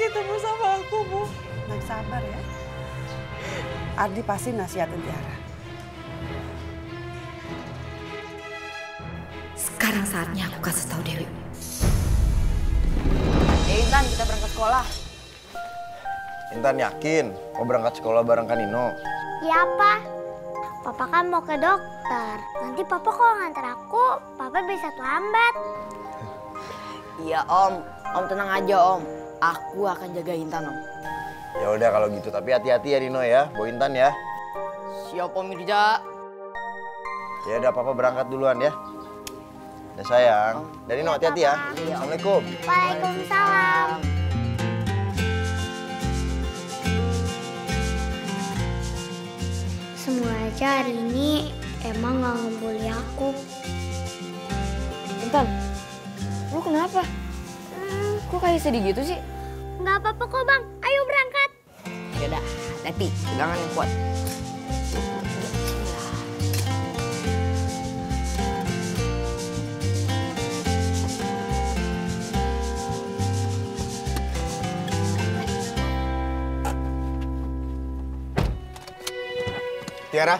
ketemu sama aku, Bu. Yang sabar ya. Ardi pasti nasihatin Tiara. Sekarang saatnya aku kasih tahu Dewi. Intan, kita berangkat sekolah. Intan yakin mau berangkat sekolah bareng Kak Nino? Iya, Pak. Papa kan mau ke dokter. Nanti Papa kalau nganter aku, Papa bisa terlambat. Iya, Om. Om tenang aja, Om. Aku akan jaga Intan, Om. Ya udah kalau gitu, tapi hati-hati ya Nino ya, bawa Intan ya. Siap, Om Mirza. Ya udah, Papa berangkat duluan ya. Ya sayang. Dan Nino hati-hati ya. Assalamualaikum. Waalaikumsalam. Semua aja hari ini emang gak ngebully aku. Intan, lu kenapa? Kok kayak sedih gitu sih? Gak apa-apa kok, Bang. Ayo berangkat. Yaudah, hati, pegangan yang kuat. Tiara.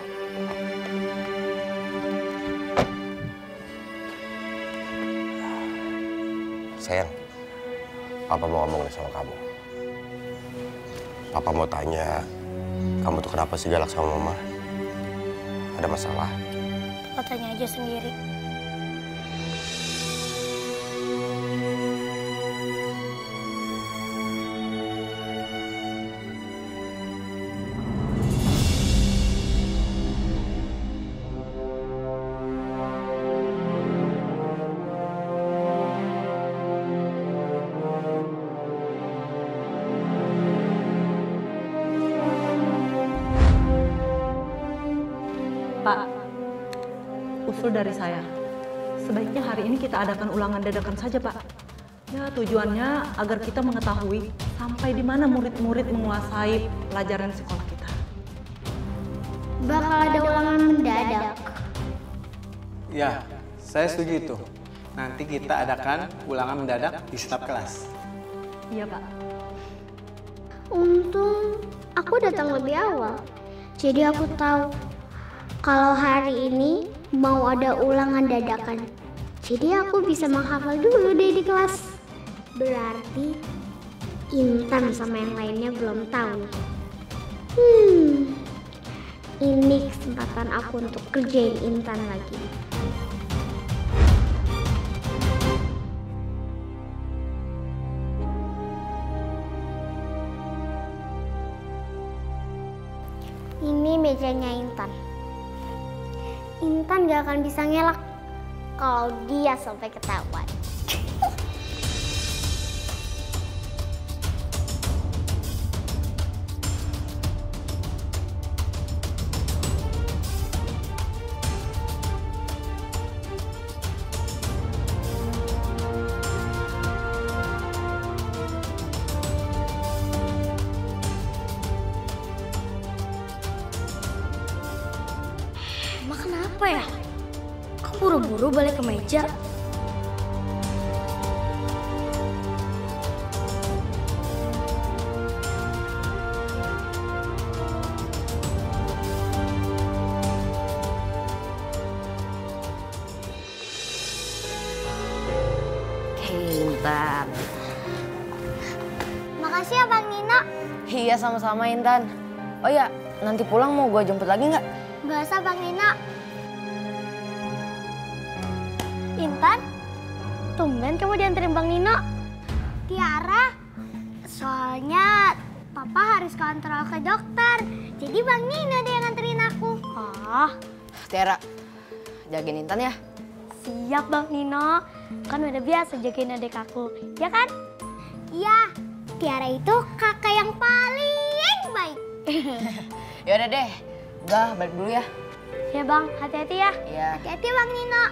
Sayang, Papa mau ngomong nih sama kamu. Papa mau tanya, kamu tuh kenapa sih galak sama Mama? Ada masalah? Papa tanya aja sendiri. Pak, usul dari saya, sebaiknya hari ini kita adakan ulangan dadakan saja, Pak. Ya, tujuannya agar kita mengetahui sampai di mana murid-murid menguasai pelajaran sekolah kita. Bakal ada ulangan mendadak. Ya, saya setuju itu. Nanti kita adakan ulangan mendadak di setiap kelas. Iya, Pak. Untung aku datang lebih awal. Jadi aku tahu kalau hari ini mau ada ulangan dadakan. Jadi aku bisa menghafal dulu deh di kelas. Berarti Intan sama yang lainnya belum tahu. Ini kesempatan aku untuk kerjain Intan lagi. Ini mejanya Intan. Intan gak akan bisa ngelak kalau dia sampai ketahuan. Emang kenapa ya? Kok buru-buru balik ke meja? Intan. Makasih ya Bang Nino. Iya, sama-sama Intan. Oh ya, nanti pulang mau gue jemput lagi nggak? Gak usah Bang Nino. Intan, tumben kamu dianterin Bang Nino. Tiara, soalnya Papa harus kontrol ke dokter. Jadi Bang Nino deh yang nganterin aku. Oh, Tiara, jagain Intan ya. siap Bang Nino. Kan udah biasa jagain adik aku, ya kan? Iya, Tiara itu kakak yang paling baik. Yaudah deh, udah balik dulu ya. Ya Bang, hati-hati ya. Iya. Hati-hati Bang Nino.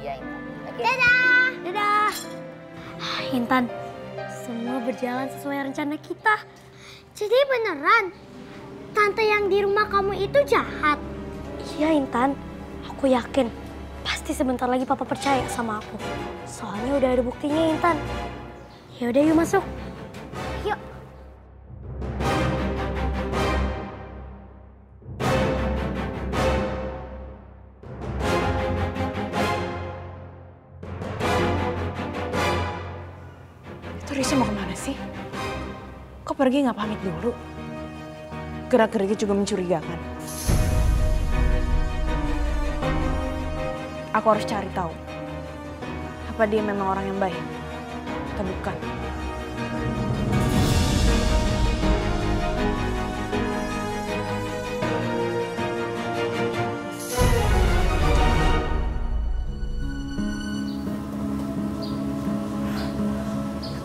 Iya, Intan. Oke. Dadah. Dadah. Intan, semua berjalan sesuai rencana kita. Jadi beneran, tante yang di rumah kamu itu jahat? Iya Intan, aku yakin. Pasti sebentar lagi Papa percaya sama aku. Soalnya udah ada buktinya Intan. Ya udah yuk masuk. Yuk. sih? Kok pergi nggak pamit dulu? Gerak-geriknya juga mencurigakan. Aku harus cari tahu. Apa dia memang orang yang baik atau bukan?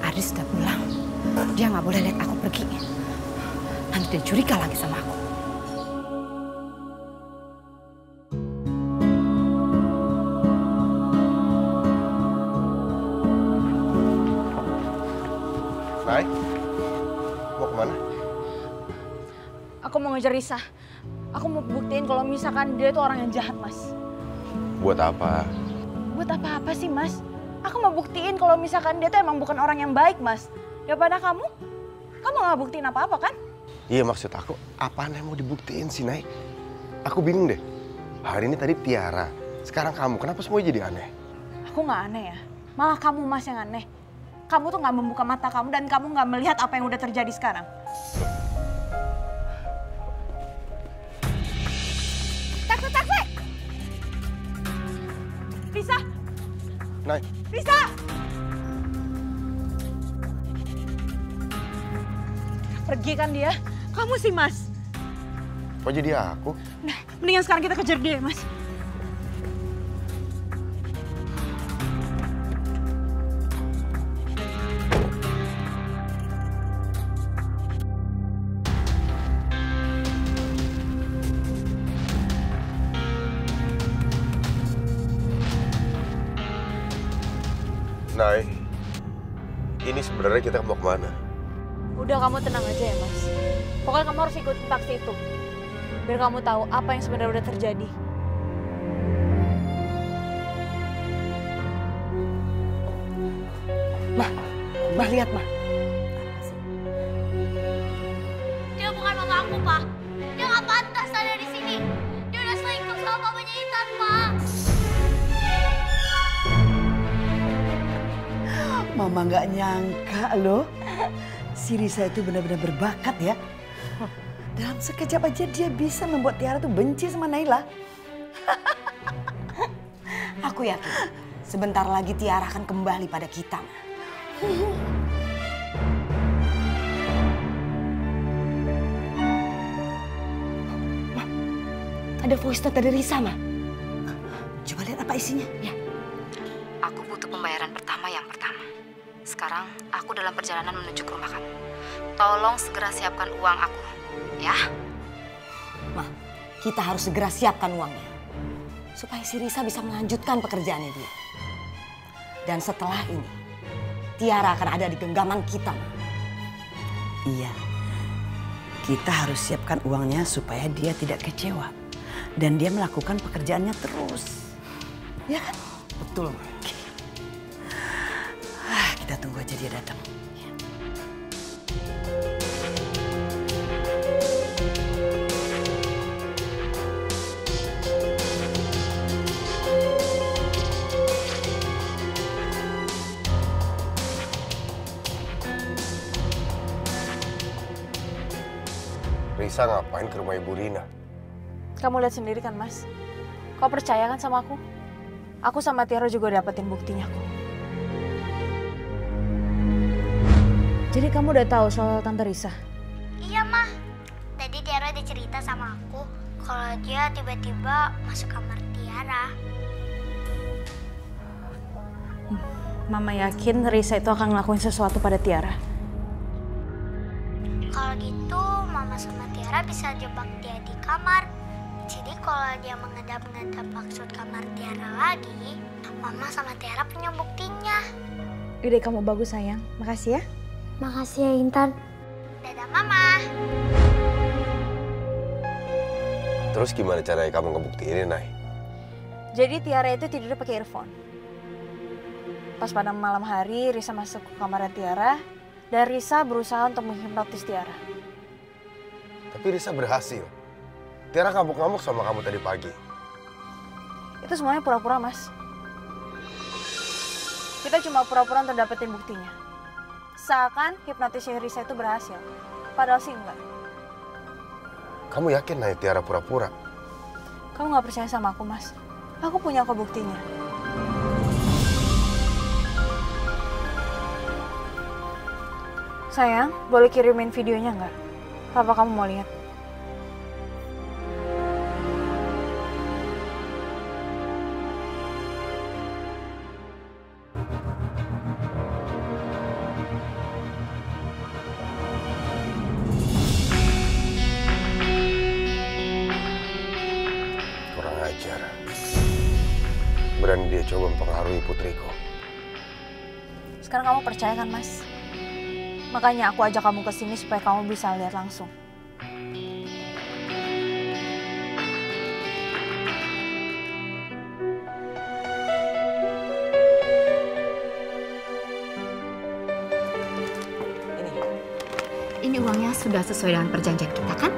Ardi sudah pulang. Dia nggak boleh lihat aku pergi. Nanti dia curiga lagi sama aku. Nay, mau kemana? Aku mau ngejar Risa. Aku mau buktiin kalau misalkan dia itu orang yang jahat, Mas. Buat apa? Buat apa-apa sih, Mas? Aku mau buktiin kalau misalkan dia tuh emang bukan orang yang baik, Mas. Daripada kamu nggak buktiin apa-apa kan? Iya, maksud aku, apaan yang mau dibuktiin sih, Nay? Aku bingung deh. Hari ini tadi Tiara, sekarang kamu. Kenapa semua jadi aneh? Aku nggak aneh ya. Malah kamu, Mas, yang aneh. Kamu tuh nggak membuka mata kamu dan kamu nggak melihat apa yang udah terjadi sekarang. Taksi! Risa! Nay. Risa! Pergi kan dia? Kamu sih, Mas. Kok jadi aku? Nah, mendingan sekarang kita kejar dia, Mas. Nay, ini sebenarnya kita mau kemana? Udah, kamu tenang aja ya, Mas. Pokoknya kamu harus ikutin taksi itu. Biar kamu tahu apa yang sebenarnya udah terjadi. Mah lihat, Mah. Dia bukan mama aku, Pak. Dia nggak pantas ada di sini. Dia udah selingkuh sama papanya Intan, Pak. Mama nggak nyangka loh. Si Risa itu benar-benar berbakat ya. Dalam sekejap aja dia bisa membuat Tiara tuh benci sama Naila. Aku yakin sebentar lagi Tiara akan kembali pada kita. Ma, ada voice note dari Risa, Ma. Coba lihat apa isinya. Ya. Aku butuh pembayaran pertama yang pertama. Sekarang aku dalam perjalanan menuju ke rumah kamu. Tolong segera siapkan uang aku, ya? Ma, kita harus segera siapkan uangnya. Supaya si Risa bisa melanjutkan pekerjaannya dia. Dan setelah ini, Tiara akan ada di genggaman kita, Ma. Iya. Kita harus siapkan uangnya supaya dia tidak kecewa. Dan dia melakukan pekerjaannya terus. Ya kan? Betul, Ma. Kita tunggu aja dia datang. Risa ngapain ke rumah Ibu Rina? Kamu lihat sendiri kan, Mas? Kau percaya kan sama aku? Aku sama Tiara juga dapetin buktinya kok. Jadi kamu udah tahu soal Tante Risa? Iya, Mah. Tadi Tiara udah cerita sama aku kalau dia tiba-tiba masuk kamar Tiara. Mama yakin Risa itu akan ngelakuin sesuatu pada Tiara. Kalau gitu, Mama sama Tiara bisa jebak dia di kamar. Jadi kalau dia menghadap-menghadap maksud kamar Tiara lagi, Mama sama Tiara punya buktinya. Ide kamu bagus, sayang. Makasih ya. Makasih ya, Intan. Dadah, Mama. Terus gimana caranya kamu ngebuktiin, Nay? Jadi Tiara itu tidurnya pakai earphone. Pas pada malam hari, Risa masuk ke kamar Tiara. Dan Risa berusaha untuk menghipnotis Tiara. Tapi Risa berhasil. Tiara ngamuk-ngamuk sama kamu tadi pagi. Itu semuanya pura-pura, Mas. Kita cuma pura-pura untuk dapetin buktinya. seakan hipnotisnya Risa itu berhasil. Padahal sih enggak. Kamu yakin Nay Tiara pura-pura? Kamu nggak percaya sama aku, Mas? Aku punya kok buktinya. Sayang, boleh kirimin videonya nggak? Papa kamu mau lihat. Kurang ajar. Berani dia coba mempengaruhi putriku. Sekarang kamu percaya kan, Mas? Makanya aku ajak kamu ke sini supaya kamu bisa lihat langsung. Ini uangnya sudah sesuai dengan perjanjian kita kan?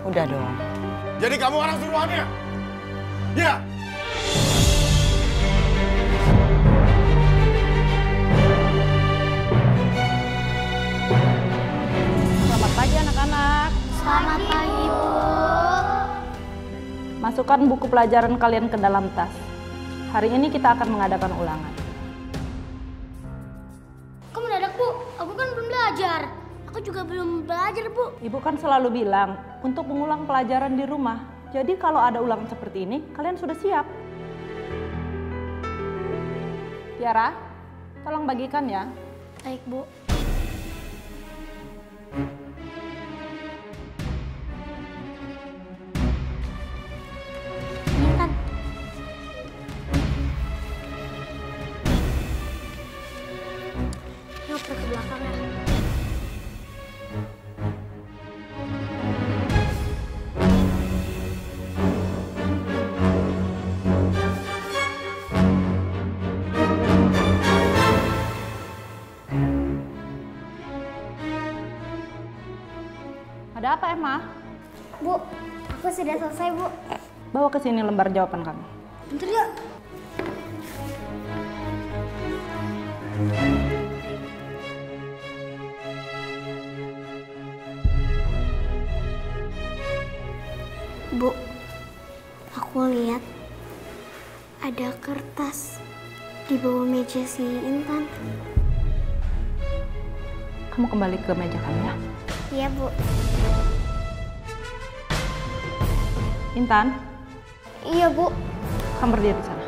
Udah dong. Jadi kamu orang suruhannya? Ya. Selamat pagi anak-anak. Selamat pagi, Bu. Masukkan buku pelajaran kalian ke dalam tas. Hari ini kita akan mengadakan ulangan. Kok mendadak, Bu? Aku kan belum belajar. Aku juga belum belajar, Bu. Ibu kan selalu bilang untuk mengulang pelajaran di rumah. Jadi kalau ada ulangan seperti ini, kalian sudah siap. Tiara, tolong bagikan ya. Baik, Bu. Ini kan. Yuk, ke belakang ya. Ada apa, Emma? Bu, aku sudah selesai, Bu. Bawa ke sini lembar jawaban kamu. Bentar ya. Bu, aku lihat ada kertas di bawah meja si Intan. Kamu kembali ke meja kamu ya. Iya, Bu. Intan, Iya, Bu. kamu berdiri di sana.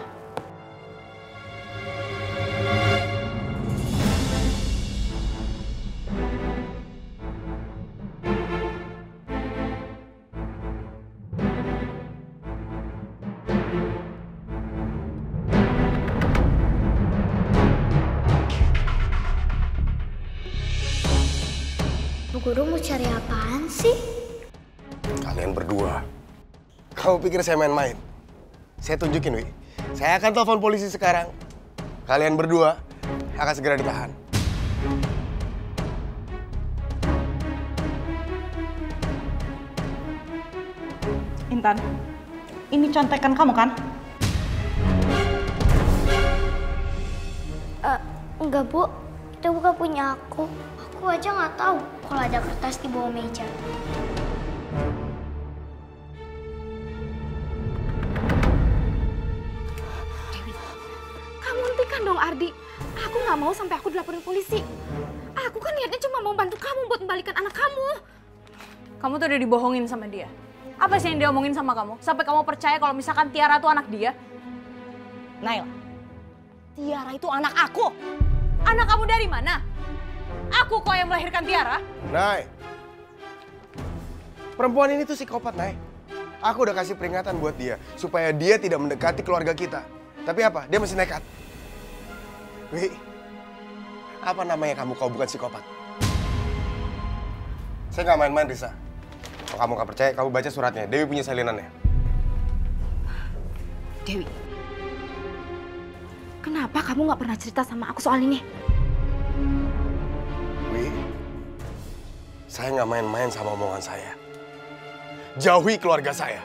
Bu Guru mau cari apaan sih? Kalian berdua. Kamu pikir saya main-main? Saya tunjukin, Wi. Saya akan telepon polisi sekarang. Kalian berdua akan segera ditahan. Intan, ini contekan kamu kan? Enggak, Bu. Itu bukan punya aku. Aku aja nggak tahu kalau ada kertas di bawah meja. Kamu hentikan dong, Ardi. Aku nggak mau sampai aku dilaporin polisi. Aku kan niatnya cuma mau bantu kamu buat membalikan anak kamu. Kamu tuh udah dibohongin sama dia. Apa sih yang dia omongin sama kamu? Sampai kamu percaya kalau misalkan Tiara tuh anak dia? Naila, Tiara itu anak aku. Anak kamu dari mana? Aku kok yang melahirkan Tiara. Nay, perempuan ini tuh psikopat, Nay. Aku udah kasih peringatan buat dia supaya dia tidak mendekati keluarga kita. Tapi apa? Dia masih nekat. Wi, apa namanya kamu kalau bukan psikopat? Saya nggak main-main, Risa. Kalau kamu nggak percaya, kamu baca suratnya. Dewi punya salinannya. Dewi, kenapa kamu nggak pernah cerita sama aku soal ini? Wi, saya nggak main-main sama omongan saya. Jauhi keluarga saya.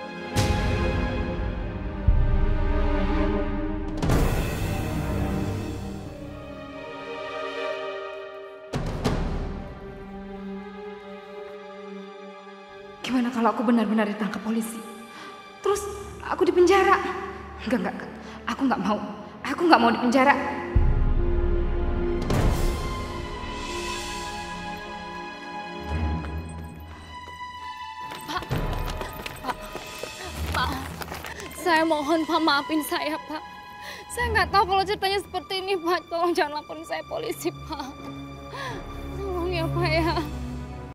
Gimana kalau aku benar-benar ditangkap polisi? Terus aku dipenjara? Enggak. Aku nggak mau. Aku nggak mau dipenjara. Pak, saya mohon Pak maafin saya Pak. Saya nggak tahu kalau ceritanya seperti ini Pak. Tolong jangan laporin saya polisi Pak.